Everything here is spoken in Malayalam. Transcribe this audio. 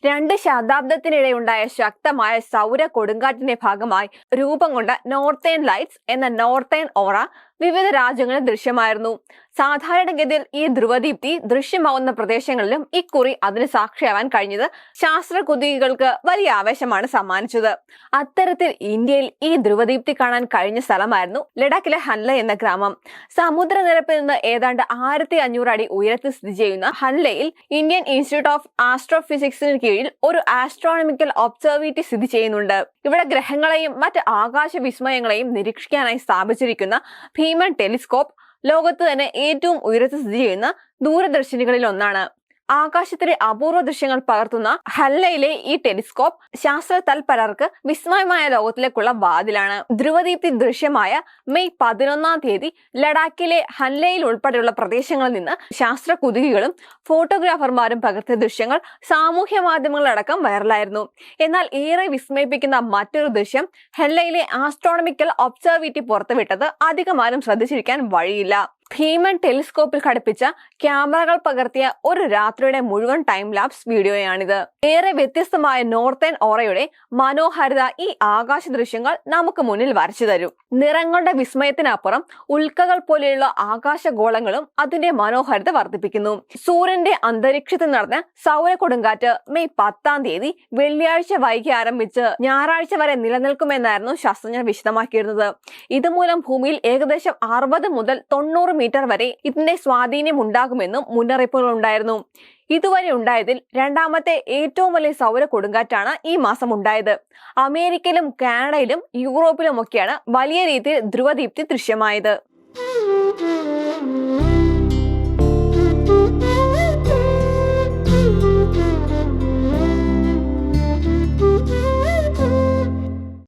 2 ശതാബ്ദത്തിനിടെയുണ്ടായ ശക്തമായ സൗര കൊടുങ്കാറ്റിന്റെ ഭാഗമായി രൂപം കൊണ്ട നോർത്തേൺ ലൈറ്റ്സ് എന്ന നോർത്തേൺ ഓറ വിവിധ രാജ്യങ്ങളിൽ ദൃശ്യമായിരുന്നു. സാധാരണഗതിയിൽ ഈ ധ്രുവദീപ്തി ദൃശ്യമാവുന്ന പ്രദേശങ്ങളിലും ഇക്കുറി അതിന് സാക്ഷിയാവാൻ കഴിഞ്ഞത് ശാസ്ത്രകുതുകികൾക്ക് വലിയ ആവേശമാണ് സമ്മാനിച്ചത്. അത്തരത്തിൽ ഇന്ത്യയിൽ ഈ ധ്രുവദീപ്തി കാണാൻ കഴിഞ്ഞ സ്ഥലമായിരുന്നു ലഡാക്കിലെ ഹൻല എന്ന ഗ്രാമം. സമുദ്രനിരപ്പിൽ നിന്ന് ഏതാണ്ട് 1500 അടി ഉയരത്തിൽ സ്ഥിതി ചെയ്യുന്ന ഹൻലയിൽ ഇന്ത്യൻ ഇൻസ്റ്റിറ്റ്യൂട്ട് ഓഫ് ആസ്ട്രോഫിസിക്സിന് കീഴിൽ ഒരു ആസ്ട്രോണമിക്കൽ ഒബ്സർവേറ്ററി സ്ഥിതി ചെയ്യുന്നുണ്ട്. ഇവിടെ ഗ്രഹങ്ങളെയും മറ്റ് ആകാശ വിസ്മയങ്ങളെയും നിരീക്ഷിക്കാനായി സ്ഥാപിച്ചിരിക്കുന്ന ഭീമൻ ടെലിസ്കോപ്പ് ലോകത്ത് തന്നെ ഏറ്റവും ഉയരത്തിൽ സ്ഥിതി ചെയ്യുന്ന ദൂരദർശിനികളിൽ ഒന്നാണ്. ആകാശത്തിലെ അപൂർവ ദൃശ്യങ്ങൾ പകർത്തുന്ന ഹല്ലയിലെ ഈ ടെലിസ്കോപ്പ് ശാസ്ത്ര തൽപരർക്ക് വിസ്മയമായ ലോകത്തിലേക്കുള്ള വാതിലാണ്. ധ്രുവദീപ്തി ദൃശ്യമായ മെയ് 11-ാം തീയതി ലഡാക്കിലെ ഹൻലയിൽ ഉൾപ്പെടെയുള്ള പ്രദേശങ്ങളിൽ നിന്ന് ശാസ്ത്ര കുതുകികളും ഫോട്ടോഗ്രാഫർമാരും പകർത്തിയ ദൃശ്യങ്ങൾ സാമൂഹ്യ മാധ്യമങ്ങളിലടക്കം വൈറലായിരുന്നു. എന്നാൽ ഏറെ വിസ്മയിപ്പിക്കുന്ന മറ്റൊരു ദൃശ്യം ഹൻലയിലെ ആസ്ട്രോണമിക്കൽ ഒബ്സർവേറ്ററി പുറത്തുവിട്ടത് അധികമാരും ശ്രദ്ധിച്ചിരിക്കാൻ വഴിയില്ല. ഭീമൻ ടെലിസ്കോപ്പിൽ ഘടിപ്പിച്ച ക്യാമറകൾ പകർത്തിയ ഒരു രാത്രിയുടെ മുഴുവൻ ടൈം ലാപ്സ് വീഡിയോയാണിത്. ഏറെ വ്യത്യസ്തമായ നോർത്തേൺ ഓറയുടെ മനോഹാരിത ഈ ആകാശ ദൃശ്യങ്ങൾ നമുക്ക് മുന്നിൽ വരച്ചു തരും. നിറങ്ങളുടെ വിസ്മയത്തിനപ്പുറം ഉൽക്കകൾ പോലെയുള്ള ആകാശഗോളങ്ങളും അതിന്റെ മനോഹാരിത വർദ്ധിപ്പിക്കുന്നു. സൂര്യന്റെ അന്തരീക്ഷത്തിൽ നടന്ന സൗര കൊടുങ്കാറ്റ് മെയ് 10-ാം തീയതി വെള്ളിയാഴ്ച വൈകി ആരംഭിച്ച് ഞായറാഴ്ച വരെ നിലനിൽക്കുമെന്നായിരുന്നു ശാസ്ത്രജ്ഞർ വിശദമാക്കിയിരുന്നത്. ഇതുമൂലം ഭൂമിയിൽ ഏകദേശം 60 മുതൽ 90 മീറ്റർ വരെ ഇതിന്റെ സ്വാധീനം ഉണ്ടാകുമെന്നും മുന്നറിയിപ്പുകൾ ഉണ്ടായിരുന്നു. ഇതുവരെ ഉണ്ടായതിൽ രണ്ടാമത്തെ ഏറ്റവും വലിയ സൗര കൊടുങ്കാറ്റാണ് ഈ മാസം ഉണ്ടായത്. അമേരിക്കയിലും കാനഡയിലും യൂറോപ്പിലും ഒക്കെയാണ് വലിയ രീതിയിൽ ധ്രുവദീപ്തി ദൃശ്യമായത്.